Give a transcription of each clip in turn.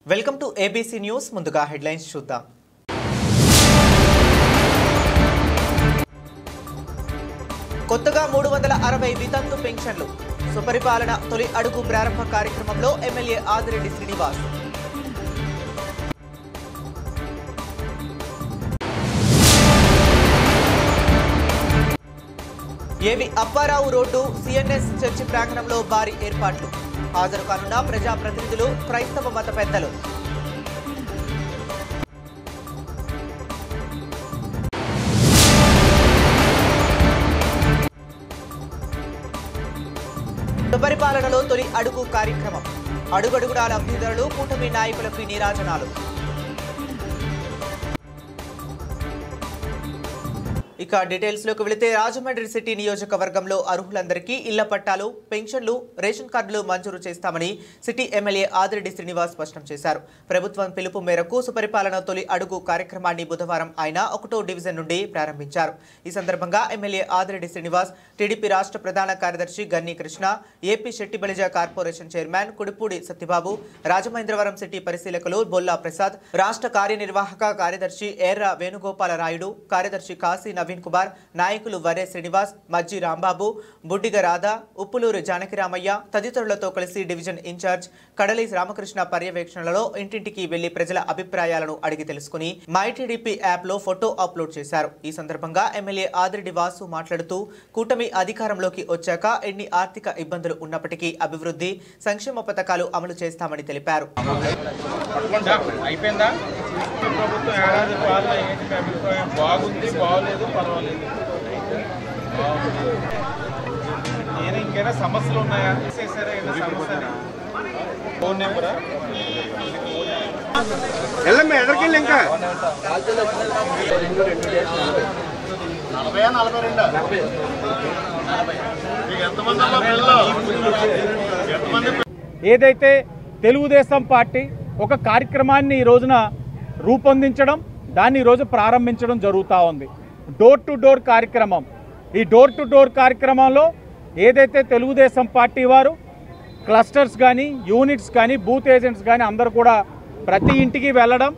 Welcome to ABC news. ముందుగా headlines చూద్దాం. కొత్తగా 360 వితంతు పెన్షన్లు. సుపరిపాలన తొలి అడుగు ప్రారంభ కార్యక్రమంలో ఎమ్మెల్యే ఆదిరెడ్డి శ్రీనివాస్. ఏవి అప్పారావు రోడ్డు సిఎన్ఎస్ చర్చి ప్రాంగణంలో భారీ ఏర్పాట్లు. హాజరు కానున్న ప్రజాప్రతినిధులు, క్రైస్తవ మత పెద్దలు. సుపరిపాలనలో తొలి అడుగు కార్యక్రమం. అడుగడుగునా లబ్ధిదారులు, కూటమి నాయకులకు నీరాజనాలు. ఇక డీటెయిల్స్ లోకి వెళితే రాజమండ్రి సిటీ నియోజకవర్గంలో అర్హులందరికీ ఇళ్ల పట్టాలు, పెన్షన్లు, రేషన్ కార్డులు మంజూరు చేస్తామని సిటీ ఎమ్మెల్యే ఆదిరెడ్డి శ్రీనివాస్ స్పష్టం చేశారు. ప్రభుత్వం పిలుపు మేరకు సుపరిపాలన తొలి అడుగు కార్యక్రమాన్ని బుధవారం ఆయన 1వ డివిజన్ నుండి ప్రారంభించారు. ఈ సందర్భంగా ఎమ్మెల్యే ఆదిరెడ్డి శ్రీనివాస్, టీడీపీ రాష్ట్ర ప్రధాన కార్యదర్శి Ganni Krishna, AP Settibalija corporation chairman Kudipudi Satyababu, Rajamahendravaram city పరిశీలకులు బొల్లా ప్రసాద్, రాష్ట్ర కార్యనిర్వాహక కార్యదర్శి ఎర్ర వేణుగోపాల రాయుడు, కార్యదర్శి కాశీ నవీన్ కుమార్, నాయకులు వరే శ్రీనివాస్, మజ్జి రాంబాబు, బుడ్డిగ రాధా, ఉప్పులూరు జానకిరామయ్య తదితరులతో కలిసి డివిజన్ ఇన్ఛార్జ్ కడలి రామకృష్ణ పర్యవేక్షణలో ఇంటింటికి వెళ్లి ప్రజల అభిప్రాయాలను అడిగి తెలుసుకుని మైటీడీపీ యాప్ లో ఫోటో అప్లోడ్ చేశారు. ఈ సందర్భంగా ఎమ్మెల్యే ఆదిరెడ్డి వాసు మాట్లాడుతూ, కూటమి అధికారంలోకి వచ్చాక ఎన్ని ఆర్థిక ఇబ్బందులు ఉన్నప్పటికీ అభివృద్ధి, సంక్షేమ పథకాలు అమలు చేస్తామని తెలిపారు. నేను ఇంకైనా సమస్యలు ఉన్నాయా ఫోన్ నెంబరా ఎదరికెళ్ళి ఇంకా 40 ఏదైతే తెలుగుదేశం పార్టీ ఒక కార్యక్రమాన్ని ఈ రోజున రూపొందించడం, దాన్ని ఈరోజు ప్రారంభించడం జరుగుతూ ఉంది. డోర్ టు డోర్ కార్యక్రమం. ఈ డోర్ టు డోర్ కార్యక్రమంలో ఏదైతే తెలుగుదేశం పార్టీ వారు క్లస్టర్స్ కానీ, యూనిట్స్ కానీ, బూత్ ఏజెంట్స్ కానీ అందరూ కూడా ప్రతి ఇంటికి వెళ్ళడం,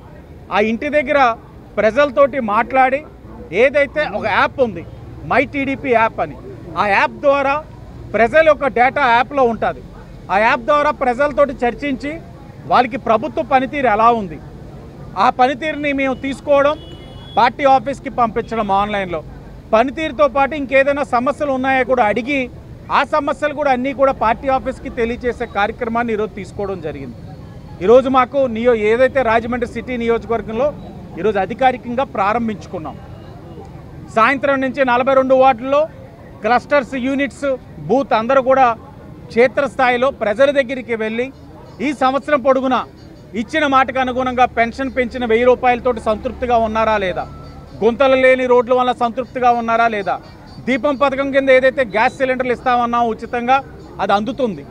ఆ ఇంటి దగ్గర ప్రజలతోటి మాట్లాడి, ఏదైతే ఒక యాప్ ఉంది మైటీడీపీ యాప్ అని, ఆ యాప్ ద్వారా ప్రజల యొక్క డేటా యాప్లో ఉంటుంది. ఆ యాప్ ద్వారా ప్రజలతోటి చర్చించి వాళ్ళకి ప్రభుత్వ పనితీరు ఎలా ఉంది, ఆ పనితీరుని మేము తీసుకోవడం, పార్టీ ఆఫీస్కి పంపించడం ఆన్లైన్లో. పనితీరుతో పాటు ఇంకేదైనా సమస్యలు ఉన్నాయో కూడా అడిగి, ఆ సమస్యలు కూడా అన్నీ కూడా పార్టీ ఆఫీస్కి తెలియజేసే కార్యక్రమాన్ని ఈరోజు తీసుకోవడం జరిగింది. ఈరోజు మాకు ఏదైతే రాజమండ్రి సిటీ నియోజకవర్గంలో ఈరోజు అధికారికంగా ప్రారంభించుకున్నాం. సాయంత్రం నుంచి 42 వార్డుల్లో క్లస్టర్స్, యూనిట్స్, బూత్ అందరూ కూడా క్షేత్రస్థాయిలో ప్రజల దగ్గరికి వెళ్ళి ఈ సంవత్సరం పొడుగునా ఇచ్చిన మాటకు అనుగుణంగా పెన్షన్ పెంచిన 1000 రూపాయలతోటి సంతృప్తిగా ఉన్నారా లేదా, గుంతలు లేని రోడ్ల వల్ల సంతృప్తిగా ఉన్నారా లేదా, దీపం పథకం కింద ఏదైతే గ్యాస్ సిలిండర్లు ఇస్తామన్నాం ఉచితంగా అది అందుతుంది.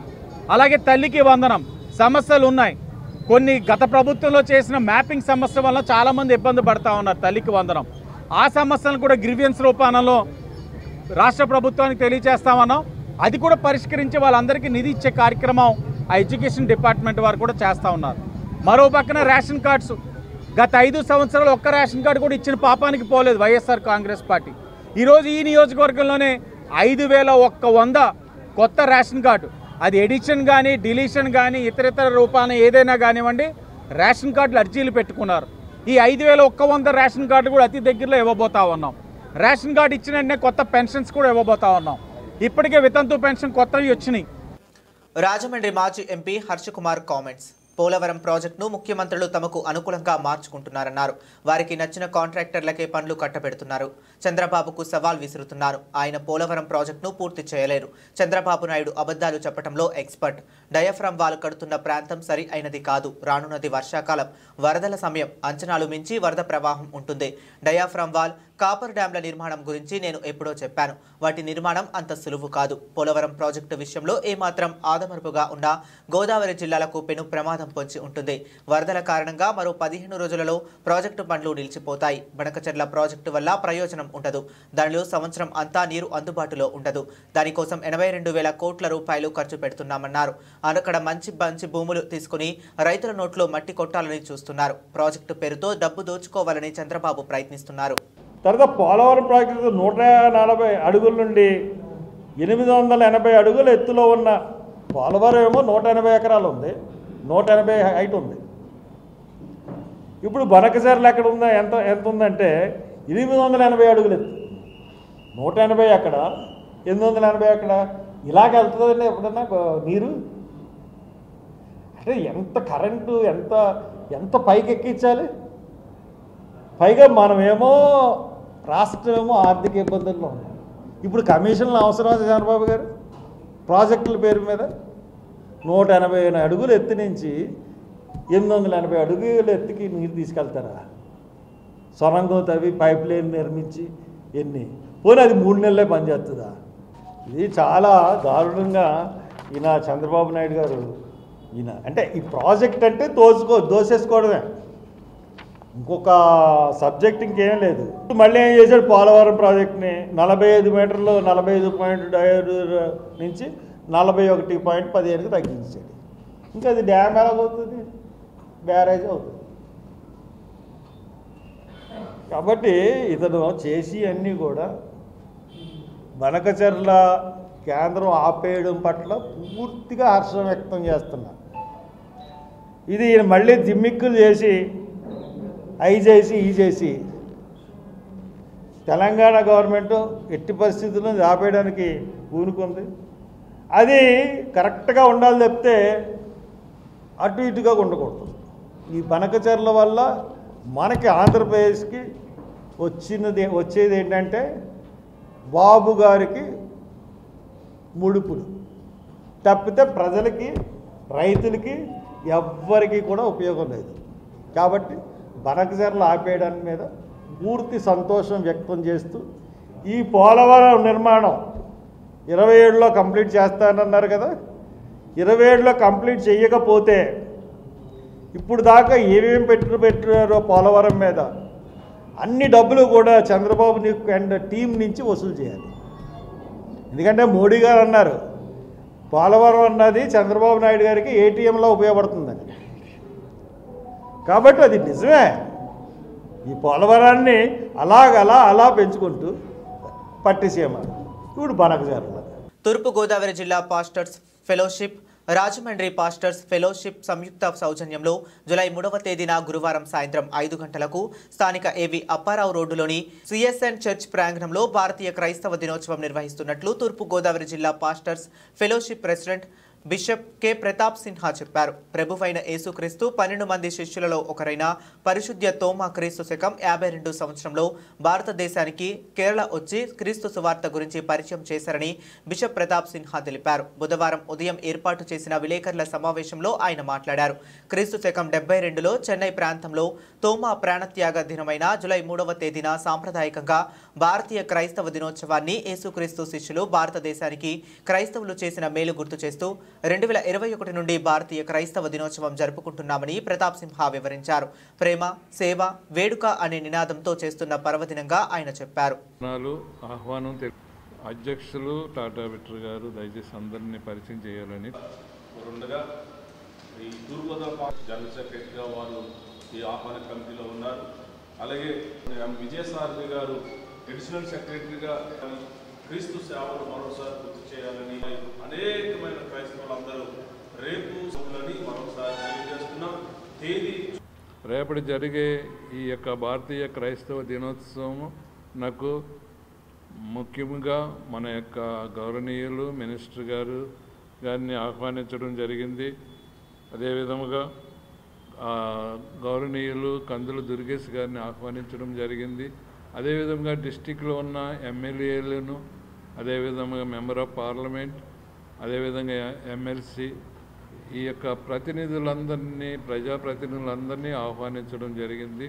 అలాగే తల్లికి వందనం సమస్యలు ఉన్నాయి. కొన్ని గత ప్రభుత్వంలో చేసిన మ్యాపింగ్ సమస్య వల్ల చాలామంది ఇబ్బంది పడతా ఉన్నారు తల్లికి వందనం. ఆ సమస్యలను కూడా గ్రీవియన్స్ రూపాలలో రాష్ట్ర ప్రభుత్వానికి తెలియజేస్తామన్నాం. అది కూడా పరిష్కరించి వాళ్ళందరికీ నిధి ఇచ్చే కార్యక్రమం ఆ ఎడ్యుకేషన్ డిపార్ట్మెంట్ వారు కూడా చేస్తూ ఉన్నారు. మరో పక్కన రేషన్ కార్డ్స్, గత 5 సంవత్సరాలు ఒక్క రేషన్ కార్డు కూడా ఇచ్చిన పాపానికి పోలేదు వైఎస్ఆర్ కాంగ్రెస్ పార్టీ. ఈరోజు ఈ నియోజకవర్గంలోనే 5100 కొత్త రేషన్ కార్డు, అది ఎడిషన్ కానీ, డిలీషన్ కానీ, ఇతరితర రూపాన ఏదైనా కానివ్వండి, రేషన్ కార్డులు అర్జీలు పెట్టుకున్నారు. ఈ 5100 రేషన్ కార్డు కూడా అతి దగ్గరలో ఇవ్వబోతా ఉన్నాం. రేషన్ కార్డు ఇచ్చిన వెంటనే కొత్త పెన్షన్స్ కూడా ఇవ్వబోతా ఉన్నాం. ఇప్పటికే వితంతు పెన్షన్ కొత్తవి వచ్చినాయి. రాజమండ్రి మాజీ ఎంపీ హర్షకుమార్ కామెంట్స్. పోలవరం ప్రాజెక్టును ముఖ్యమంత్రులు తమకు అనుకూలంగా మార్చుకుంటున్నారన్నారు. వారికి నచ్చిన కాంట్రాక్టర్లకే పనులు కట్టబెడుతున్నారు. చంద్రబాబుకు సవాల్ విసురుతున్నారు. ఆయన పోలవరం ప్రాజెక్టును పూర్తి చేయలేరు. చంద్రబాబు నాయుడు అబద్ధాలు చెప్పడంలో ఎక్స్పర్ట్. డయాఫ్రామ్ వాల్ కడుతున్న ప్రాంతం సరి అయినది కాదు. రానున్నది వర్షాకాలం, వరదల సమయం. అంచనాలు మించి వరద ప్రవాహం ఉంటుంది. డయాఫ్రామ్ వాల్ కాపర్ డ్యాంల నిర్మాణం గురించి నేను ఎప్పుడో చెప్పాను. వాటి నిర్మాణం అంత సులువు కాదు. పోలవరం ప్రాజెక్టు విషయంలో ఏమాత్రం ఆదమర్పుగా ఉన్న గోదావరి జిల్లాలకు పెను ప్రమాదం పొంచి ఉంటుంది. వరదల కారణంగా మరో 15 రోజులలో ప్రాజెక్టు పనులు నిలిచిపోతాయి. బనకచెర్ల ప్రాజెక్టు వల్ల ప్రయోజనం ఉండదు. దానిలో సంవత్సరం అంతా నీరు అందుబాటులో ఉండదు. దానికోసం 82,000 కోట్ల రూపాయలు ఖర్చు పెడుతున్నామన్నారు. అక్కడ మంచి భూములు తీసుకుని రైతుల నోట్లో మట్టి కొట్టాలని చూస్తున్నారు. ప్రాజెక్టు పేరుతో డబ్బు దోచుకోవాలని చంద్రబాబు ప్రయత్నిస్తున్నారు. తర్వాత పోలవరం ప్రాజెక్టు 140 అడుగుల నుండి 880 అడుగుల ఎత్తులో ఉన్న పోలవరం ఏమో 180 ఎకరాలు ఉంది, 180 హైట్ ఉంది. ఇప్పుడు బనకచెర్ల ఎక్కడ ఉందా, ఎంత ఉందంటే 880 అడుగులు ఎత్తు. 180 అక్కడ, 880 అక్కడ. ఇలాగ వెళ్తుందండి ఎప్పుడన్నా నీరు? అంటే ఎంత కరెంటు ఎంత పైకి ఎక్కించాలి? పైగా మనమేమో రాష్ట్రమేమో ఆర్థిక ఇబ్బందుల్లో ఉన్నాం. ఇప్పుడు కమిషన్లు అవసరం చంద్రబాబు గారు ప్రాజెక్టుల పేరు మీద 180 అడుగులు ఎత్తు నుంచి 880 అడుగుల ఎత్తుకి నీరు తీసుకెళ్తారా? సొరంగం తవ్వి పైప్ లైన్ నిర్మించి ఎన్ని పోనీ అది 3 నెలలే పనిచేస్తుందా? ఇది చాలా దారుణంగా ఈయన చంద్రబాబు నాయుడు గారు అంటే ఈ ప్రాజెక్ట్ అంటే దోసేసుకోవడమే, ఇంకొక సబ్జెక్ట్ ఇంకేం లేదు. మళ్ళీ ఏం చేశాడు? పోలవరం ప్రాజెక్ట్ని 45 మీటర్లు 45.5 నుంచి 41.15కి తగ్గించాడు. ఇంకా అది డ్యామ్ ఎలాగవుతుంది? బ్యారేజ్ అవుతుంది. కాబట్టి ఇతను చేసి అన్నీ కూడా బనకచెర్ల కేంద్రం ఆపేయడం పట్ల పూర్తిగా హర్షం వ్యక్తం చేస్తున్నా. ఇది మళ్ళీ జిమ్మిక్కులు చేసి ఈ చేసి తెలంగాణ గవర్నమెంట్ ఎట్టి పరిస్థితుల్లో ఆపేయడానికి పూనుకుంది. అది కరెక్ట్గా ఉండాలి తప్పితే అటు ఇటుగా ఉండకూడదు. ఈ బనకచెర్ల వల్ల మనకి ఆంధ్రప్రదేశ్కి వచ్చేది ఏంటంటే బాబు గారికి ముడుపులు తప్పితే ప్రజలకి, రైతులకి ఎవ్వరికి కూడా ఉపయోగం లేదు. కాబట్టి బనకచెర్ల ఆపేయడానికి మీద పూర్తి సంతోషం వ్యక్తం చేస్తూ ఈ పోలవరం నిర్మాణం 27లో కంప్లీట్ చేస్తానన్నారు కదా, 27లో కంప్లీట్ చేయకపోతే ఇప్పుడు దాకా ఏమేమి పెట్టారో పోలవరం మీద అన్ని డబ్బులు కూడా చంద్రబాబు అండ్ టీం నుంచి వసూలు చేయాలి. ఎందుకంటే మోడీ గారు అన్నారు పోలవరం అన్నది చంద్రబాబు నాయుడు గారికి ఏటీఎంలో ఉపయోగపడుతుందని. కాబట్టి అది నిజమే. ఈ పోలవరాన్ని అలా పెంచుకుంటూ పట్టిసీమ ఇప్పుడు బనకచెర్ల. తూర్పుగోదావరి జిల్లా pastors fellowship, Rajahmundry pastors fellowship సంయుక్త సౌజన్యంలో జూలై 3వ తేదీన గురువారం సాయంత్రం 5 గంటలకు స్థానిక ఏవి అప్పారావు రోడ్డులోని సిఎస్ఎన్ చర్చ్ ప్రాంగణంలో భారతీయ క్రైస్తవ దినోత్సవం నిర్వహిస్తున్నట్లు తూర్పుగోదావరి జిల్లా pastors fellowship president bishop K Pratap Sinha చెప్పారు. ప్రభువైన యేసుక్రీస్తు 12 మంది శిష్యులలో ఒకరైన పరిశుద్ధ తోమా క్రీస్తు శకం 52 సంవత్సరంలో భారతదేశానికి కేరళ వచ్చి క్రీస్తు సువార్త గురించి పరిచయం చేశారని బిషప్ ప్రతాప్ సిన్హా తెలిపారు. బుధవారం ఉదయం ఏర్పాటు చేసిన విలేకరుల సమావేశంలో ఆయన మాట్లాడారు. క్రీస్తు శకం 72లో చెన్నై ప్రాంతంలో తోమా ప్రాణత్యాగ దినమైన జూలై 3వ తేదీన సాంప్రదాయకంగా భారతీయ క్రైస్తవ దినోత్సవాన్ని యేసుక్రీస్తు శిష్యులు భారతదేశానికి క్రైస్తవులు చేసిన మేలు గుర్తు చేస్తూ 2021 నుండి భారతీయ క్రైస్తవ దినోత్సవం జరుపుకుంటున్నామని ప్రతాప్ సింహ వివరించారు. ప్రేమ, సేవ, వేడుక అనే నినాదంతో చేస్తున్న పర్వదినంగా ఆయన చెప్పారు. ఆహ్వానం అధ్యక్షులు టాటా విట్టర్ గారు దయచేసి అందరినీ పరిచయం చేయాలని ఉండగా ఈ తూర్పుగోదావరి జనరల్ సెక్రటరీగా వారు ఈ ఆహ్వాన కమిటీలో ఉన్నారు. అలాగే విజయసారథి గారు అడిషనల్ సెక్రటరీగా క్రీస్తు సేవలు మరోసారి పూర్తి చేయాలని అనేకమైన క్రైస్తవులందరూ రేపు మరోసారి తెలియజేస్తున్నాం. తేదీ రేపటి జరిగే ఈ యొక్క భారతీయ క్రైస్తవ దినోత్సవం నాకు ముఖ్యంగా మన యొక్క గౌరవనీయులు మినిస్టర్ గారిని ఆహ్వానించడం జరిగింది. అదేవిధముగా గౌరవనీయులు కందుల దుర్గేష్ గారిని ఆహ్వానించడం జరిగింది. అదేవిధంగా డిస్టిక్లో ఉన్న ఎమ్మెల్యేలను, అదేవిధంగా మెంబర్ ఆఫ్ పార్లమెంట్, అదేవిధంగా ఎమ్మెల్సీ, ఈ యొక్క ప్రతినిధులందరినీ, ప్రజాప్రతినిధులందరినీ ఆహ్వానించడం జరిగింది.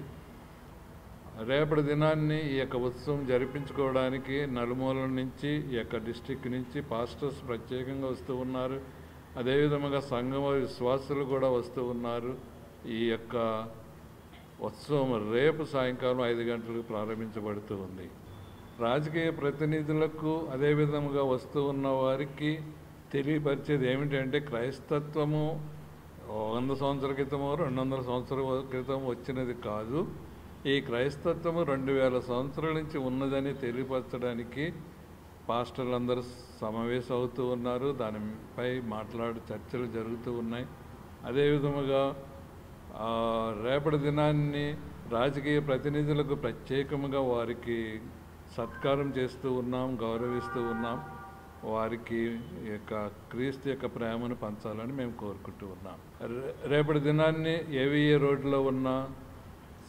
రేపటి దినాన్ని ఈ యొక్క ఉత్సవం జరిపించుకోవడానికి నలుమూలల నుంచి ఈ యొక్క డిస్టిక్ నుంచి పాస్టర్స్ ప్రత్యేకంగా వస్తూ ఉన్నారు. అదేవిధంగా సంఘం విశ్వాసులు కూడా వస్తూ ఉన్నారు. ఈ యొక్క ఉత్సవం రేపు సాయంకాలం 5 గంటలకు ప్రారంభించబడుతూ ఉంది. రాజకీయ ప్రతినిధులకు అదేవిధంగా వస్తూ ఉన్న వారికి తెలియపరిచేది ఏమిటంటే క్రైస్తత్వము 100 సంవత్సరాల క్రితమో 200 సంవత్సరాల క్రితం వచ్చినది కాదు. ఈ క్రైస్తత్వము 2000 సంవత్సరాల నుంచి ఉన్నదని తెలియపరచడానికి పాస్టర్లందరూ సమావేశం అవుతూ ఉన్నారు. దానిపై చర్చలు జరుగుతూ ఉన్నాయి. అదేవిధముగా రేపటి దినాన్ని రాజకీయ ప్రతినిధులకు ప్రత్యేకంగా వారికి సత్కారం చేస్తూ ఉన్నాం, గౌరవిస్తూ ఉన్నాం. వారికి యొక్క క్రీస్తు యొక్క ప్రేమను పంచాలని మేము కోరుకుంటూ ఉన్నాం. రేపటి దినాన్ని ఏవిఏ రోడ్లో ఉన్న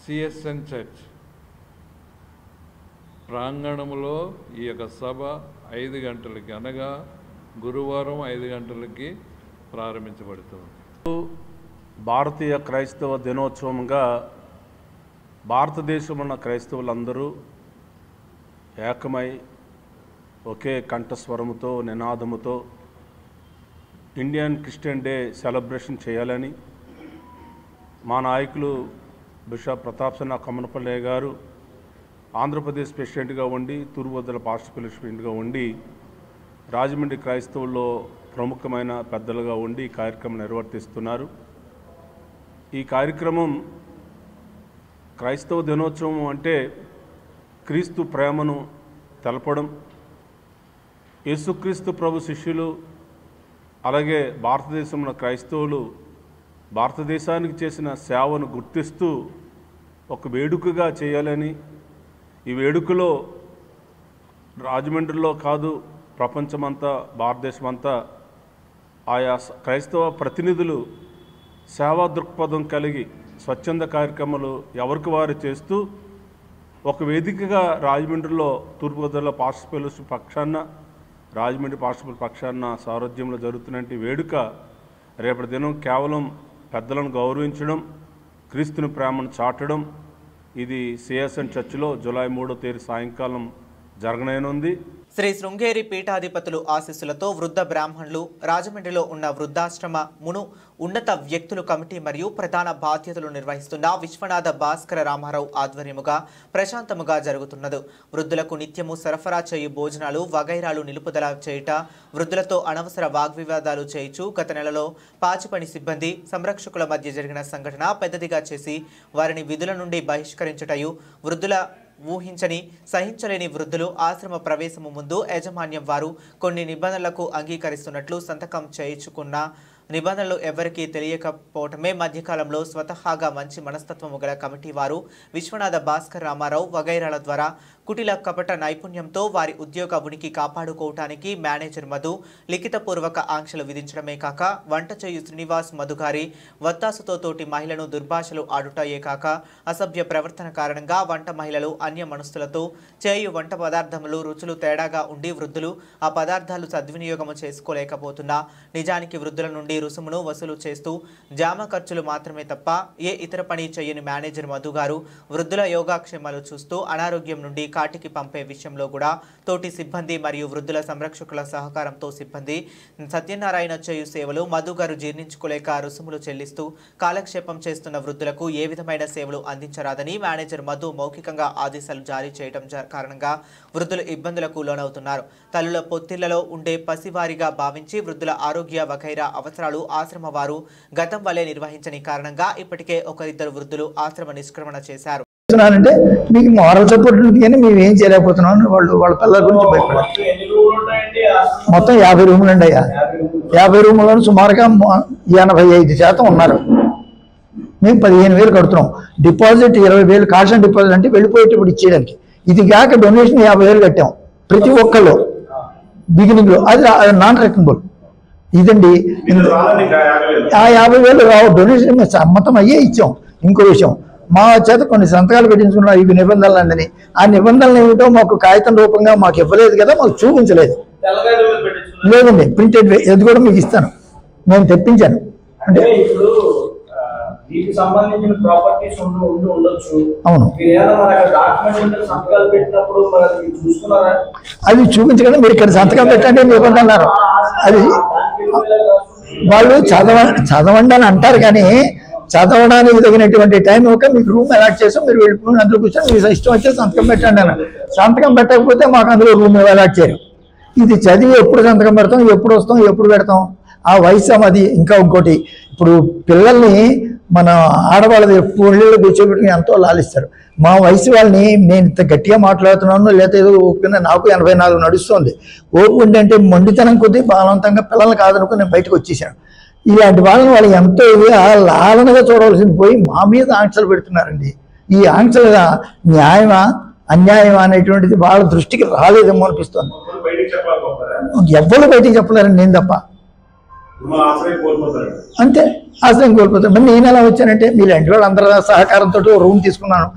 సిఎస్ఎన్ చర్చ్ ప్రాంగణంలో ఈ యొక్క సభ 5 గంటలకి అనగా గురువారం 5 గంటలకి ప్రారంభించబడుతుంది. భారతీయ క్రైస్తవ దినోత్సవంగా భారతదేశంలో ఉన్న క్రైస్తవులందరూ ఏకమై ఒకే కంఠస్వరముతో నినాదముతో ఇండియన్ క్రిస్టియన్ డే సెలబ్రేషన్ చేయాలని మా నాయకులు బిషప్ ప్రతాప్ సన్న కమ్మనపల్లి గారు ఆంధ్రప్రదేశ్ ప్రెసిడెంట్గా ఉండి తూర్పుగోదావరి పాస్టర్ ప్రెసిడెంట్గా ఉండి రాజమండ్రి క్రైస్తవుల్లో ప్రముఖమైన పెద్దలుగా ఉండి ఈ కార్యక్రమం నిర్వర్తిస్తున్నారు. ఈ కార్యక్రమం క్రైస్తవ దినోత్సవం అంటే క్రీస్తు ప్రేమను తెలపడం, యేసుక్రీస్తు ప్రభు శిష్యులు అలాగే భారతదేశంలో క్రైస్తవులు భారతదేశానికి చేసిన సేవను గుర్తిస్తూ ఒక వేడుకగా చేయాలని, ఈ వేడుకలో రాజమండ్రిలో కాదు ప్రపంచమంతా భారతదేశమంతా ఆయా క్రైస్తవ ప్రతినిధులు సేవా దృక్పథం కలిగి స్వచ్ఛంద కార్యక్రమాలు ఎవరికి వారు చేస్తూ ఒక వేదికగా రాజమండ్రిలో తూర్పుగోదావరి పాస్టర్ ఫెలోషిప్ పక్షాన రాజమండ్రి పాస్టర్ పక్షాన సారథ్యంలో జరుగుతున్న వేడుక రేపటి దినం కేవలం పెద్దలను గౌరవించడం, క్రీస్తుని ప్రేమను చాటడం. ఇది సిఎస్ఎన్ చర్చిలో జూలై 3వ తేదీ సాయంకాలం జరగనుంది. శ్రీ శృంగేరి పీఠాధిపతులు ఆశీస్సులతో వృద్ధ బ్రాహ్మణులు రాజమండ్రిలో ఉన్న వృద్ధాశ్రమ మును ఉన్నత వ్యక్తులు కమిటీ మరియు ప్రధాన బాధ్యతలు నిర్వహిస్తున్న విశ్వనాథ భాస్కర రామారావు ఆధ్వర్యముగా ప్రశాంతముగా జరుగుతున్నది. వృద్ధులకు నిత్యము సరఫరా చేయు భోజనాలు వగైరాలు నిలుపుదల చేయుట, వృద్ధులతో అనవసర వాగ్వివాదాలు చేయుచు గత నెలలో పాచిపని సిబ్బంది సంరక్షకుల మధ్య జరిగిన సంఘటన పెద్దదిగా చేసి వారిని విధుల నుండి బహిష్కరించుటయు, వృద్ధుల ఊహించని సహించలేని వృద్ధులు ఆశ్రమ ప్రవేశము ముందు యాజమాన్యం వారు కొన్ని నిబంధనలకు అంగీకరిస్తున్నట్లు సంతకం చేయించుకున్న నిబంధనలు ఎవరికీ తెలియకపోవటమే మధ్యకాలంలో స్వతహాగా మంచి మనస్తత్వము గల కమిటీ వారు విశ్వనాథ భాస్కర్ రామారావు వగైరాల ద్వారా కుటిల కపట నైపుణ్యంతో వారి ఉద్యోగ ఉనికి కాపాడుకోవటానికి మేనేజర్ మధు లిఖితపూర్వక ఆంక్షలు విధించడమే కాక వంట చేయు శ్రీనివాస్ మధు గారి వత్తాసుతో తోటి మహిళను దుర్భాషలు ఆడుటయే కాక అసభ్య ప్రవర్తన కారణంగా వంట మహిళలు అన్య మనస్తులతో చేయు వంట పదార్థములు రుచులు తేడాగా ఉండి వృద్ధులు ఆ పదార్థాలు సద్వినియోగము చేసుకోలేకపోతున్నా నిజానికి వృద్ధుల నుండి రుసుమును వసూలు చేస్తూ జామ ఖర్చులు మాత్రమే తప్ప ఏ ఇతర పని చేయని మేనేజర్ మధు గారు వృద్ధుల యోగాక్షేమాలు చూస్తూ అనారోగ్యం నుండి కాటికి పంపే విషయంలో కూడా తోటి సిబ్బంది మరియు వృద్ధుల సంరక్షకుల సహకారంతో సిబ్బంది సత్యనారాయణ చేయు సేవలు మధు గారు జీర్ణించుకోలేక రుసుములు చెల్లిస్తూ కాలక్షేపం చేస్తున్న వృద్ధులకు ఏ విధమైన సేవలు అందించరాదని మేనేజర్ మధు మౌఖికంగా ఆదేశాలు జారీ చేయడం కారణంగా వృద్ధులు ఇబ్బందులకు లోనవుతున్నారు. తల్లుల పొత్తిళ్లలో ఉండే పసివారిగా భావించి వృద్ధుల ఆరోగ్య వగైరా అవసరాలు ఆశ్రమ వారు గతం వలె నిర్వహించని కారణంగా ఇప్పటికే ఒకరిద్దరు వృద్ధులు ఆశ్రమ నిష్క్రమణ చేశారు. అంటే మీకు మోరల్ సపోర్ట్ ఉంది కానీ మేము ఏం చేయలేకపోతున్నాం వాళ్ళ పిల్లల గురించి భయపడారు. మొత్తం 50 రూములు అండి అయ్యా. 50 రూముల్లో సుమారుగా 85% ఉన్నారు. మేము 15,000 కడుతున్నాం. డిపాజిట్ 20,000 కాషన్ డిపాజిట్ అంటే వెళ్ళిపోయేటప్పుడు ఇచ్చేయడానికి. ఇది కాక డొనేషన్ 50,000 కట్టాం ప్రతి ఒక్కళ్ళు బిగినింగ్ లో. అది నాన్ రిటర్నబుల్. ఇదండి ఆ 50,000 రావు. డొనేషన్ మేము సమ్మతం అయ్యే ఇచ్చాం. ఇంకో విషయం, మా చేత కొన్ని సంతకాలు పెట్టించుకున్నాం ఇవి నిబంధనలు అందని. ఆ నిబంధనలు ఏమిటో మాకు కాగితం రూపంగా మాకు ఇవ్వలేదు కదా, మాకు చూపించలేదు. లేదండి, ప్రింటెడ్. అది కూడా మీకు ఇస్తాను, నేను తెప్పించాను. అంటే దీనికి సంబంధించిన ప్రాపర్టీస్ ఉండొచ్చు. అవును, సంతకాలు పెట్టినప్పుడు చూసుకున్నారా? అది చూపించకుండా మీరు ఇక్కడ సంతకం పెట్టండి మీకు అన్నారు. అది వాళ్ళు చదవండి అని అంటారు, కానీ చదవడానికి తగినటువంటి టైం ఒక మీకు రూమ్ అలాట్ చేసాం, మీరు వెళ్ళిపోయి అందులో కూర్చొని మీకు ఇష్టం వచ్చే సంతకం పెట్టండి అన్నారు. సంతకం పెట్టకపోతే మాకు అందులో రూమ్ అలాట్ చేయరు. ఇది చదివి ఎప్పుడు సంతకం పెడతాం, ఎప్పుడు వస్తాం, ఎప్పుడు పెడతాం, ఆ వయసు అది. ఇంకా ఇంకోటి, ఇప్పుడు పిల్లల్ని మన ఆడవాళ్ళది ఒళ్ళలో కూర్చోబెట్టుకుని ఎంతో లాలిస్తారు. మా వయసు వాళ్ళని నేను ఇంత గట్టిగా మాట్లాడుతున్నాను, లేకపోతే ఏదో ఓపిక, నాకు 84 నడుస్తుంది. ఓపిక ఏంటంటే మొండితనం కొద్దీ బలవంతంగా పిల్లల్ని కాదనుకుని నేను బయటకు వచ్చేసాను. ఇలాంటి వాళ్ళని వాళ్ళు ఎంతో లాలనగా చూడవలసింది పోయి మా మీద ఆంక్షలు పెడుతున్నారండి. ఈ ఆంక్షలు న్యాయమా అన్యాయమా అనేటువంటిది వాళ్ళ దృష్టికి రాలేదేమో అనిపిస్తుంది. ఎవ్వరు బయటికి చెప్పలేరండి, నేను తప్ప. అంతే, ఆశ్రయం కోల్పోతారు. మరి నేను ఎలా వచ్చానంటే మీలాంటి వాళ్ళు అందరి సహకారంతో రూమ్ తీసుకున్నాను.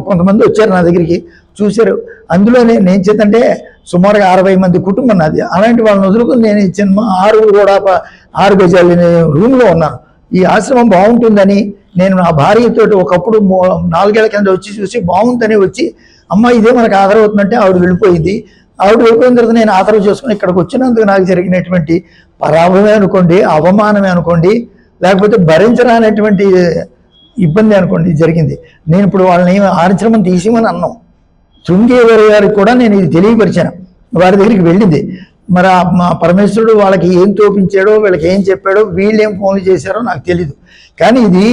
కొంతమంది వచ్చారు నా దగ్గరికి, చూశారు. అందులోనే నేను చేతంటే సుమారుగా 60 మంది కుటుంబం నాది. అలాంటి వాళ్ళని వదులుకుని నేను ఇచ్చిన 6 గజాలు రూమ్లో ఉన్నాను. ఈ ఆశ్రమం బాగుంటుందని నేను నా భార్యతో ఒకప్పుడు 4 ఏళ్ల కింద వచ్చి చూసి బాగుందని వచ్చి, అమ్మ ఇదే మనకు ఆధారం అవుతుందంటే ఆవిడ వెళ్ళిపోయింది. ఆవిడ వెళ్ళిపోయిన తర్వాత నేను ఆధారం చేసుకుని ఇక్కడికి వచ్చినందుకు నాకు జరిగినటువంటి పరాభవమే అనుకోండి, అవమానమే అనుకోండి, లేకపోతే భరించరానటువంటి ఇబ్బంది అనుకోండి జరిగింది. నేను ఇప్పుడు వాళ్ళని ఆశ్రమం తీసేమని అన్నాం. శృంగేశ్వరి గారికి కూడా నేను ఇది తెలియపరిచాను, వారి దగ్గరికి వెళ్ళింది. మరి మా పరమేశ్వరుడు వాళ్ళకి ఏం తోపించాడో, వీళ్ళకి ఏం చెప్పాడో, వీళ్ళు ఏం ఫోన్లు చేశారో నాకు తెలీదు. కానీ ఇది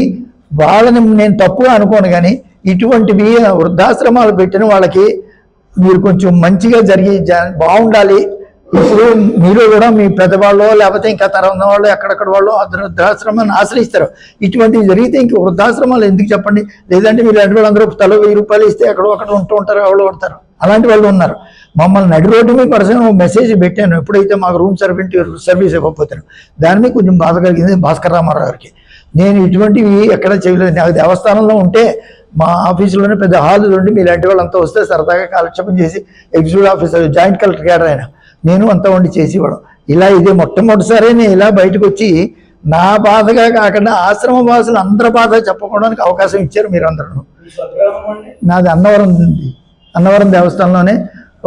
వాళ్ళని నేను తప్పుగా అనుకోను, కానీ ఇటువంటివి వృద్ధాశ్రమాలు పెట్టిన వాళ్ళకి మీరు కొంచెం మంచిగా జరిగి బాగుండాలి. ఇప్పుడు మీరు కూడా మీ పెద్దవాళ్ళు లేకపోతే ఇంకా తరం వాళ్ళు ఎక్కడెక్కడ వాళ్ళు వృద్ధాశ్రమాన్ని ఆశ్రయిస్తారు. ఇటువంటివి జరిగితే ఇంక వృద్ధాశ్రమాలు ఎందుకు చెప్పండి? లేదంటే మీరు అలాంటి వాళ్ళు అందరూ తల 1000 రూపాయలు ఇస్తే ఎక్కడో అక్కడ ఉంటూ ఉంటారు, ఎవరు పడతారు. అలాంటి వాళ్ళు ఉన్నారు. మమ్మల్ని నడి రోడ్డు మీద పర్సన్ మెసేజ్ పెట్టాను, ఎప్పుడైతే మాకు రూమ్ సర్వీస్ ఇవ్వకపోతాను. దాని మీద కొంచెం బాధ కలిగింది భాస్కర్ రామారావు గారికి. నేను ఇటువంటివి ఎక్కడ చేయలేదు. నాకు దేవస్థానంలో ఉంటే మా ఆఫీసులోనే పెద్ద హాల్ ఉండి మీలాంటి వాళ్ళు అంతా వస్తే సరదాగా కాలక్షేపం చేసి ఎగ్జిక్యూటివ్ ఆఫీసర్ జాయింట్ కలెక్టర్ గారు ఆయన, నేను అంతా ఉండి చేసేవాడు. ఇలా ఇదే మొట్టమొదటిసారి నేను ఇలా బయటకు వచ్చి నా బాధగా కాకుండా ఆశ్రమ వాసులు అందరి బాధ చెప్పుకోవడానికి అవకాశం ఇచ్చారు మీరు అందరూ. నాది అన్నవరం ఉంది, అన్నవరం దేవస్థానంలోనే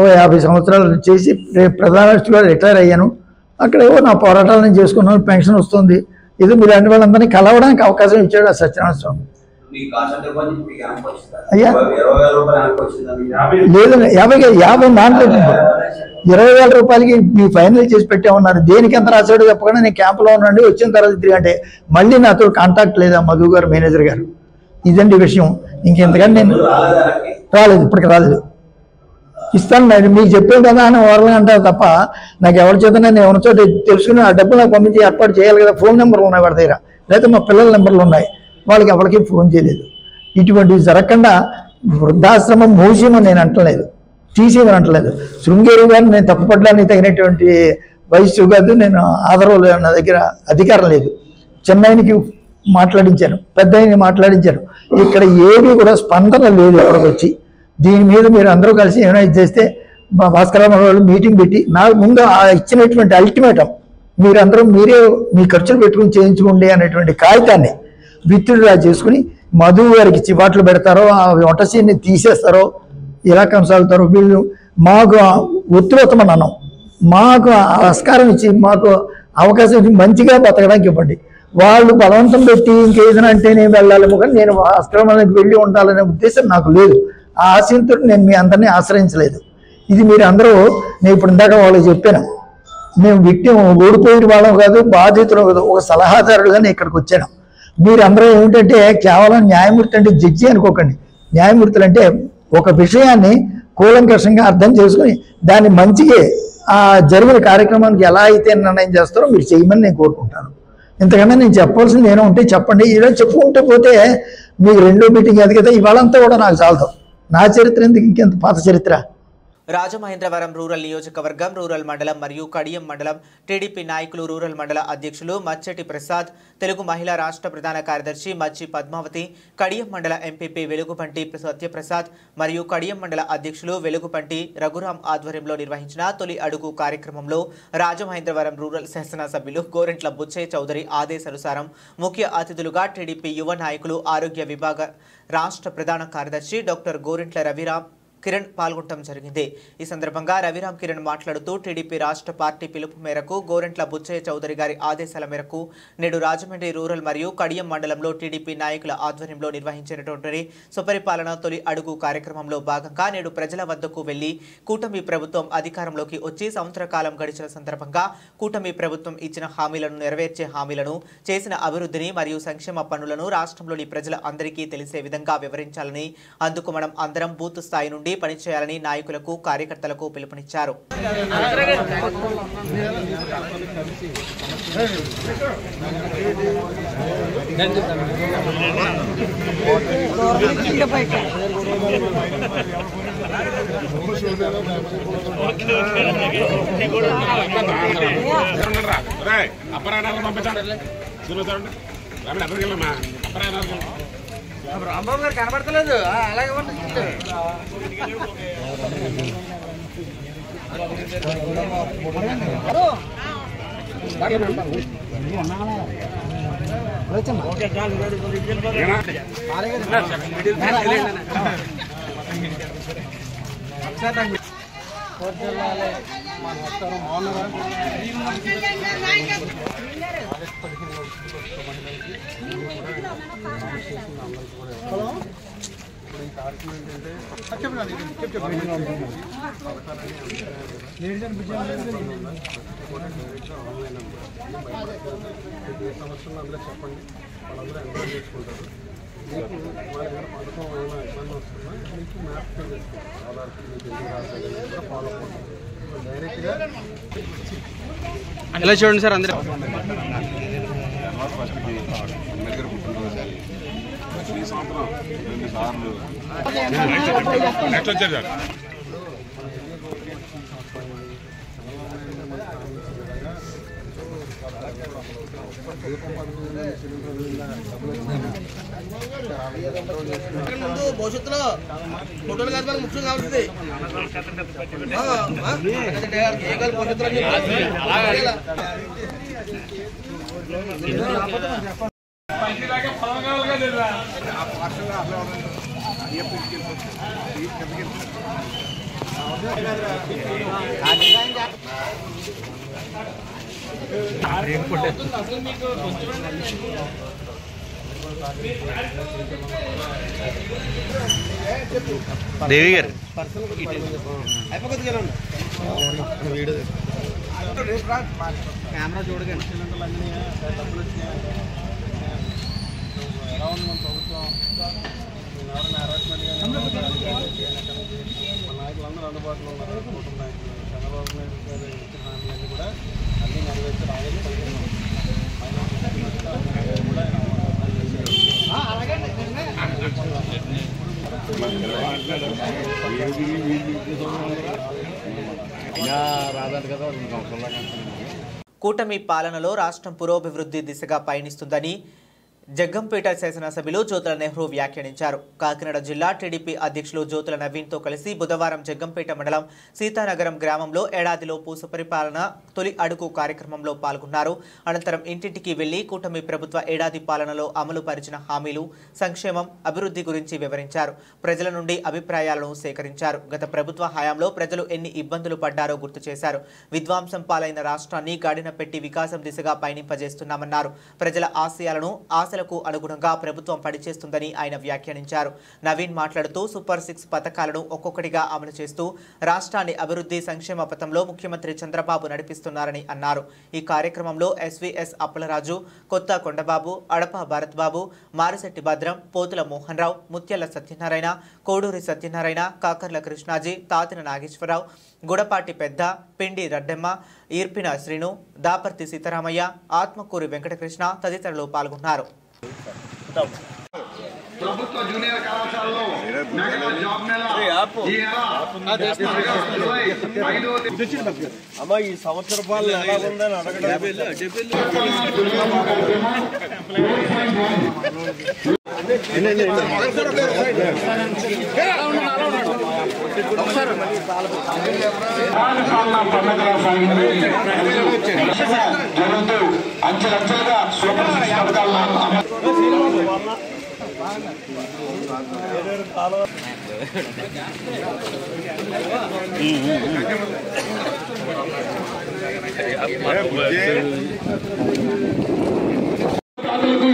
50 సంవత్సరాలు చేసి ప్రధాన అర్చకుగా రిటైర్ అయ్యాను. అక్కడ ఏవో నా పోరాటాలు నేను చేసుకున్నాను, పెన్షన్ వస్తుంది. ఇది మీలాంటి వాళ్ళందరినీ కలవడానికి అవకాశం ఇచ్చాడు ఆ సత్యనారాయణ స్వామి. అయ్యా లేదండి, 50 నాలుగు 20,000 రూపాయలకి మీ ఫైనల్ చేసి పెట్టామన్నారు. దేనికి ఎంత రాశాడో చెప్పకుండా నేను క్యాంపులో ఉన్నాండి. వచ్చిన తర్వాత 3 గంటే మళ్ళీ నాతో కాంటాక్ట్ లేదా మధు గారు మేనేజర్ గారు. ఇదండి విషయం. ఇంకెంతకంటే నేను రాలేదు, ఇప్పటికి రాలేదు. ఇస్తాను మీకు చెప్పాను కదా అని ఓరలు అంటారు తప్ప నాకు ఎవరి చేత నేను ఎవరి చోట తెలుసుకుని ఆ డబ్బు నాకు పంపించి ఏర్పాటు చేయాలి కదా. ఫోన్ నెంబర్లు ఉన్నాయి వాడి దగ్గర, లేకపోతే మా పిల్లల నెంబర్లు ఉన్నాయి, వాళ్ళకి ఎవరికి ఫోన్ చేయలేదు. ఇటువంటివి జరగకుండా వృద్ధాశ్రమం మూసేయమని నేను అంటలేదు, తీసేయమని అంటలేదు. శృంగేరి గారిని నేను తప్పుపడడానికి తగినటువంటి వయస్సు కాదు, నేను ఆధారం నా దగ్గర అధికారం లేదు. చెన్నైకి మాట్లాడించాను, పెద్ద ఆయన్ని మాట్లాడించాను. ఇక్కడ ఏమీ కూడా స్పందన లేదు ఎక్కడికి వచ్చి. దీని మీద మీరు అందరూ కలిసి ఏమైనా ఇది చేస్తే భాస్కరరావు వాళ్ళు మీటింగ్ పెట్టి నాకు ముందు ఇచ్చినటువంటి అల్టిమేటం మీరందరూ మీరే మీ ఖర్చులు పెట్టుకుని చేయించుకోండి అనేటువంటి కాగితాన్ని విత్డ్రా చేసుకుని మధు గారికి చివాట్లు పెడతారో, ఆ వంటసీని తీసేస్తారో, ఎలా కొనసాగుతారో వీళ్ళు మాకు ఉత్తరోత్తమని అన్నాం. మాకు ఆస్కారం ఇచ్చి మాకు అవకాశం ఇచ్చి మంచిగా బతకడానికి ఇవ్వండి. వాళ్ళు బలవంతం పెట్టి ఇంకేదైనా అంటే నేను వెళ్ళాలేమో, కానీ నేను ఆశ్రమానికి వెళ్ళి ఉండాలనే ఉద్దేశం నాకు లేదు. ఆ ఆశయంతో నేను మీ అందరినీ ఆశ్రయించలేదు. ఇది మీరు అందరూ, నేను ఇప్పుడు ఇందాక వాళ్ళకి చెప్పాను, మేము విక్టిమ్ ఓడిపోయిన వాళ్ళం కాదు, బాధితులు కాదు, ఒక సలహాదారుడుగా నేను ఇక్కడికి వచ్చాను. మీరు అందరూ ఏమిటంటే కేవలం న్యాయమూర్తి అంటే జడ్జి అనుకోకండి. న్యాయమూర్తులు అంటే ఒక విషయాన్ని కూలంకషంగా అర్థం చేసుకుని దాన్ని మంచిగా ఆ జరిగిన కార్యక్రమానికి ఎలా అయితే నిర్ణయం చేస్తారో మీరు చేయమని నేను కోరుకుంటాను. ఇంతకన్నా నేను చెప్పాల్సింది ఏమో ఉంటే చెప్పండి. ఇలా చెప్పుకుంటూ పోతే మీకు 2వ మీటింగ్ ఎదిగితే ఇవాళంతా కూడా నాకు చాలదు. నా చరిత్ర ఎందుకు, ఇంకెంత పాత చరిత్ర. రాజమహేంద్రవరం రూరల్ నియోజకవర్గం రూరల్ మండలం మరియు కడియం మండలం టీడీపీ నాయకులు రూరల్ మండల అధ్యక్షులు మచ్చెటి ప్రసాద్, తెలుగు మహిళా రాష్ట్ర ప్రధాన కార్యదర్శి మచ్చి పద్మావతి, కడియం మండల ఎంపీపీ వెలుగుపంటి సత్యప్రసాద్ మరియు కడియం మండల అధ్యక్షులు వెలుగుపంటి రఘురాం ఆధ్వర్యంలో నిర్వహించిన తొలి అడుగు కార్యక్రమంలో రాజమహేంద్రవరం రూరల్ శాసనసభ్యులు గోరెంట్ల బుచ్చయ్య చౌదరి ఆదేశానుసారం ముఖ్య అతిథులుగా టీడీపీ యువ నాయకులు ఆరోగ్య విభాగ రాష్ట్ర ప్రధాన కార్యదర్శి డాక్టర్ గోరెంట్ల రవిరాం కిరణ్ పాల్గొనడం జరిగింది. ఈ సందర్భంగా రవిరాం కిరణ్ మాట్లాడుతూ టీడీపీ రాష్ట్ర పార్టీ పిలుపు మేరకు గోరెంట్ల బుచ్చయ్య చౌదరి గారి ఆదేశాల మేరకు నేడు రాజమండ్రి రూరల్ మరియు కడియం మండలంలో టీడీపీ నాయకుల ఆధ్వర్యంలో నిర్వహించినటువంటి సుపరిపాలన తొలి అడుగు కార్యక్రమంలో భాగంగా నేడు ప్రజల వద్దకు వెళ్లి కూటమి ప్రభుత్వం అధికారంలోకి వచ్చి సంవత్సర కాలం గడిచిన సందర్భంగా కూటమి ప్రభుత్వం ఇచ్చిన హామీలను నెరవేర్చే హామీలను, చేసిన అభివృద్ధిని మరియు సంక్షేమ పనులను రాష్ట్రంలోని ప్రజల అందరికీ తెలిసే విధంగా వివరించాలని, అందుకు మనం అందరం బూత్ స్థాయి నుండి పనిచేయాలని నాయకులకు కార్యకర్తలకు పిలుపునిచ్చారు. రాంబాబు గారు కనబడతలేదు, అలాగే చెప్పండి, వాళ్ళందరూ ఎంజాయ్ చేసుకుంటారు. మీకు వాళ్ళ పథకం ఏమైనా ఇబ్బంది వస్తుందా మీకు మ్యాప్ చేస్తారు, ఆధార్కి మీకు ఎందుకు రాలేదు కూడా ఫాలో అవుతుంది. డైరెక్ట్గా ఇలా చూడండి సార్. అందరూ ఈ సంవత్సరం 2 సార్లు భవిష్యత్తులో ఫోటోలు కాదు మనకు ముఖ్యం కావాల్సింది. దేవి గారు కెమెరా చూడకండి. డబ్బులు వచ్చినాయి, ఎలా ఉంది మన ప్రభుత్వం, ఎవరైనా హెరాస్మెంట్ కానీ మన నాయకులందరూ అందుబాటులో ఉన్నారు. కూటమి నాయకులు చంద్రబాబు నాయుడు గారు ఇచ్చిన హామీలన్నీ కూడా అన్నీ నెరవేర్చారు. ఆయన కూడా కూటమి పాలనలో రాష్ట్రం పురోభివృద్ధి దిశగా పయనిస్తుందని జగ్గంపేట శాసనసభ్యులు జ్యోతుల నెహ్రూ వ్యాఖ్యానించారు. కాకినాడ జిల్లా టీడీపీ అధ్యక్షులు జ్యోతుల నవీన్తో కలిసి బుధవారం జగ్గంపేట మండలం సీతానగరం గ్రామంలో ఏడాదిలోపు సుపరిపాలన తొలి అడుగు కార్యక్రమంలో పాల్గొన్నారు. అనంతరం ఇంటింటికి వెళ్లి కూటమి ప్రభుత్వ ఏడాది పాలనలో అమలు పరిచిన హామీలు, సంక్షేమం, అభివృద్ధి గురించి వివరించారు. ప్రజల నుండి అభిప్రాయాలను సేకరించారు. గత ప్రభుత్వ హయాంలో ప్రజలు ఎన్ని ఇబ్బందులు పడ్డారో గుర్తు చేశారు. విధ్వంసం పాలైన రాష్ట్రాన్ని గాడిన పెట్టి వికాసం దిశగా పయనింపజేస్తున్నామన్నారు. ప్రజల ఆశయాలను కు అనుగుణంగా ప్రభుత్వం పనిచేస్తుందని ఆయన వ్యాఖ్యానించారు. నవీన్ మాట్లాడుతూ సూపర్ 6 పథకాలను ఒక్కొక్కటిగా అమలు చేస్తూ రాష్ట్రాన్ని అభివృద్ధి సంక్షేమ పథంలో ముఖ్యమంత్రి చంద్రబాబు నడిపిస్తున్నారని అన్నారు. ఈ కార్యక్రమంలో ఎస్వీఎస్ అప్పలరాజు, కొత్త కొండబాబు, అడప భరత్బాబు, మారిశెట్టి భద్రం, పోతుల మోహన్ రావు, ముత్యాల సత్యనారాయణ, కోడూరి సత్యనారాయణ, కాకర్ల కృష్ణాజీ, తాతిన నాగేశ్వరరావు, గుడపాటి పెద్ద, పిండి రడ్డెమ్మ, ఈర్పిన శ్రీను, దాపర్తి సీతారామయ్య, ఆత్మకూరి వెంకటకృష్ణ తదితరులు పాల్గొన్నారు. ప్రభుత్వ జూనియర్ కళాశాలలో మెగా జాబ్ మేళా అమ్మా ఈ సంవత్సర పాలన ఎలా ఉందని అంచెలంచెలుగా సూపర్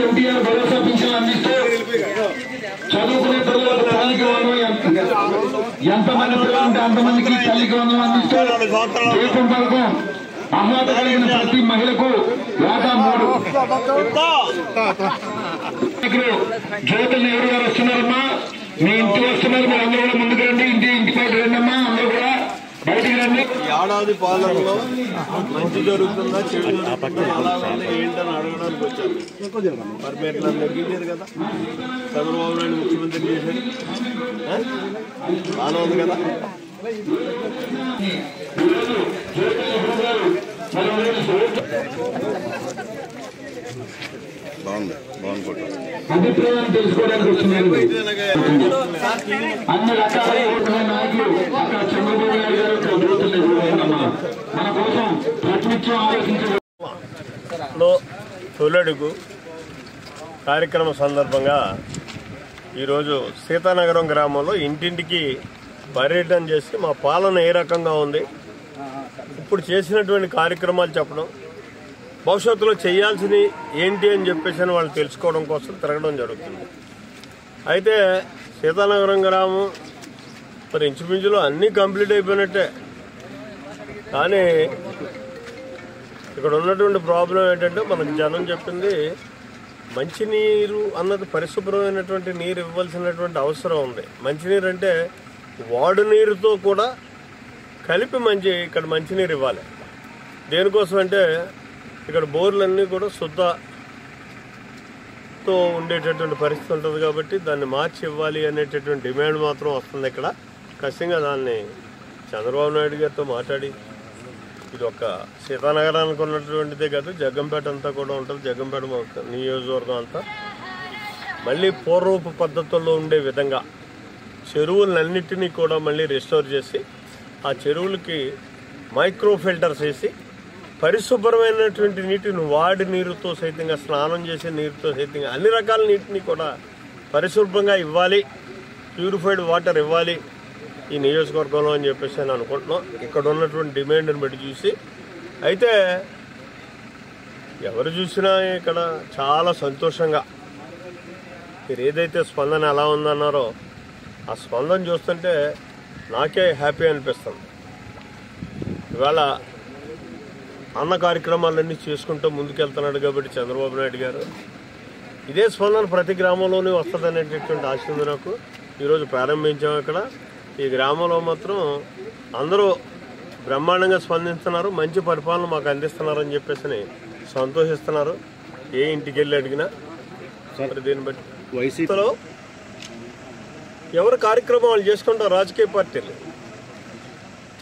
ఎన్టీఆర్ భరోసా పింఛన్లు అందిస్తూ చదువుకునే పిల్లలకు తల్లికి వందనం ఎంతమంది పిల్లలు ఉంటే అంతమందికి తల్లికి వందనం అందిస్తూ దేశం వరకు అర్హత కలిగిన ప్రతి మహిళకు ఏటా 3 జ్యోతులు ఎవరు గారు వస్తున్నారమ్మా మీ ఇంటి వస్తున్నారు మీరు అందరూ కూడా ముందుకు రండి ఇంటి బయట రండమ్మా అందరూ కూడా బయటికి రండి ఏడాది పాలనలో మంచి జరుగుతుందా చెడు జరుగుతుందా ఎలా ఉంది ఏంటని అడగడానికి వచ్చారు మరి మీరు నన్ను నెగ్గించారు కదా చంద్రబాబు నాయుడు ముఖ్యమంత్రి చేశారు బాగా ఉంది కదా అభిప్రాయం తెలుసుకోవడానికి వచ్చినారు అన్ని రకాల నాయకులు అక్కడ చంద్రబాబు నాయుడు గారు మన కోసం ప్రతినిత్యం ఆలోచించారు. తొలడుగు కార్యక్రమ సందర్భంగా ఈరోజు సీతానగరం గ్రామంలో ఇంటింటికి పర్యటన చేసి మా పాలన ఏ రకంగా ఉంది, ఇప్పుడు చేసినటువంటి కార్యక్రమాలు చెప్పడం, భవిష్యత్తులో చేయాల్సినవి ఏంటి అని చెప్పేసి వాళ్ళు తెలుసుకోవడం కోసం తిరగడం జరుగుతుంది. అయితే సీతానగరం గ్రామం మరి ఇంచుమించులో అన్నీ కంప్లీట్ అయిపోయినట్టే. కానీ ఇక్కడ ఉన్నటువంటి ప్రాబ్లం ఏంటంటే మనకు జనం చెప్పింది మంచినీరు అన్నది పరిశుభ్రమైనటువంటి నీరు ఇవ్వాల్సినటువంటి అవసరం ఉంది. మంచినీరు అంటే వాడు నీరుతో కూడా కలిపి ఇక్కడ మంచినీరు ఇవ్వాలి. దేనికోసం అంటే ఇక్కడ బోర్లన్నీ కూడా శుద్ధతో ఉండేటటువంటి పరిస్థితి ఉంటుంది కాబట్టి దాన్ని మార్చి ఇవ్వాలి అనేటటువంటి డిమాండ్ మాత్రం వస్తుంది. ఇక్కడ ఖచ్చితంగా దాన్ని చంద్రబాబు నాయుడు గారితో మాట్లాడి ఇది ఒక సీతానగరానికి ఉన్నటువంటిదే కాదు, జగ్గంపేట అంతా కూడా ఉంటుంది. జగ్గంపేట నియోజకవర్గం అంతా మళ్ళీ పూర్వపు పద్ధతుల్లో ఉండే విధంగా చెరువులన్నింటినీ కూడా మళ్ళీ రెస్టోర్ చేసి ఆ చెరువులకి మైక్రో ఫిల్టర్స్ వేసి పరిశుభ్రమైనటువంటి నీటిని వాడి నీరుతో సైతంగా స్నానం చేసే నీరుతో సైతంగా అన్ని రకాల నీటిని కూడా పరిశుభ్రంగా ఇవ్వాలి, ప్యూరిఫైడ్ వాటర్ ఇవ్వాలి ఈ నియోజకవర్గంలో అని చెప్పేసి నేను అనుకుంటున్నాం. ఇక్కడ ఉన్నటువంటి డిమాండ్ని బట్టి చూసి అయితే ఎవరు చూసినా ఇక్కడ చాలా సంతోషంగా మీరు ఏదైతే స్పందన ఎలా ఉందన్నారో ఆ స్పందన చూస్తుంటే నాకే హ్యాపీ అనిపిస్తుంది. ఇవాళ అన్న కార్యక్రమాలన్నీ చేసుకుంటూ ముందుకెళ్తున్నాడు కాబట్టి చంద్రబాబు నాయుడు గారు ఇదే స్పందన ప్రతి గ్రామంలోనే వస్తుంది అనేటటువంటి ఆశ ఉంది నాకు. ఈరోజు ప్రారంభించాము. ఇక్కడ ఈ గ్రామంలో మాత్రం అందరూ బ్రహ్మాండంగా స్పందిస్తున్నారు, మంచి పరిపాలన మాకు అందిస్తున్నారని చెప్పేసి సంతోషిస్తున్నారు. ఏ ఇంటికి వెళ్ళి అడిగినా దీన్ని బట్టి వైసీపీలో ఎవరు కార్యక్రమాలు చేసుకుంటారు రాజకీయ పార్టీలు.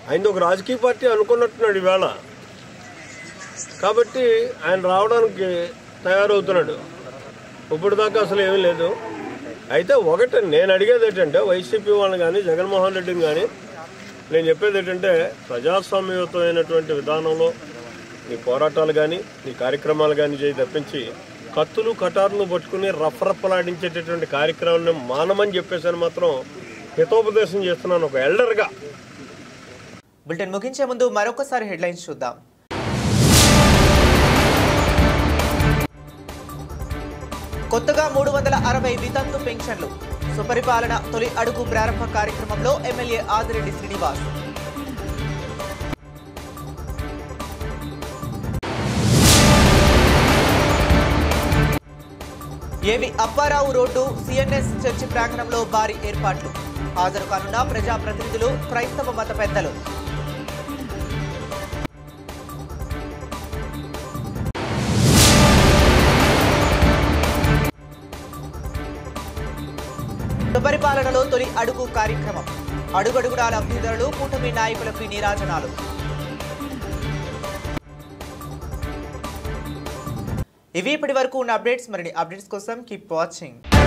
ఆయన ఒక రాజకీయ పార్టీ అనుకున్నట్టున్నాడు ఈవేళ, కాబట్టి ఆయన రావడానికి తయారవుతున్నాడు. ఇప్పుడు దాకా అసలు ఏమీ లేదు. అయితే ఒకటి నేను అడిగేది ఏంటంటే వైసీపీ వాళ్ళని కానీ జగన్మోహన్ రెడ్డిని కానీ నేను చెప్పేది ఏంటంటే ప్రజాస్వామ్యయుతమైనటువంటి విధానంలో నీ పోరాటాలు కానీ నీ కార్యక్రమాలు కానీ చేయి తప్పించి కత్తులు కటార్లు పట్టుకుని రఫరఫలాడించేటటువంటి కార్యక్రమాన్ని మానమని చెప్పేసి మాత్రం హితోపదేశం చేస్తున్నాను ఒక ఎల్డర్గా. బులెటిన్ ముగించే ముందు మరొకసారి హెడ్లైన్స్ చూద్దాం. కొత్తగా 360 వితంతు పెన్షన్లు. సుపరిపాలన తొలి అడుగు ప్రారంభ కార్యక్రమంలో ఎమ్మెల్యే ఆదిరెడ్డి శ్రీనివాస్. ఏవి అప్పారావు రోడ్డు సిఎన్ఎస్ చర్చి ప్రాంగణంలో భారీ ఏర్పాట్లు. హాజరు కానున్న ప్రజాప్రతినిధులు, క్రైస్తవ మత పెద్దలు. సుపరిపాలనలో తొలి అడుగు కార్యక్రమం. అడుగడుగునా లబ్ధిదారులు, కూటమి నాయకులకు నీరాజనాలు. ఇవి ఇప్పటి వరకు ఉన్న అప్డేట్స్. మరిన్ని అప్డేట్స్ కోసం కీప్ వాచింగ్.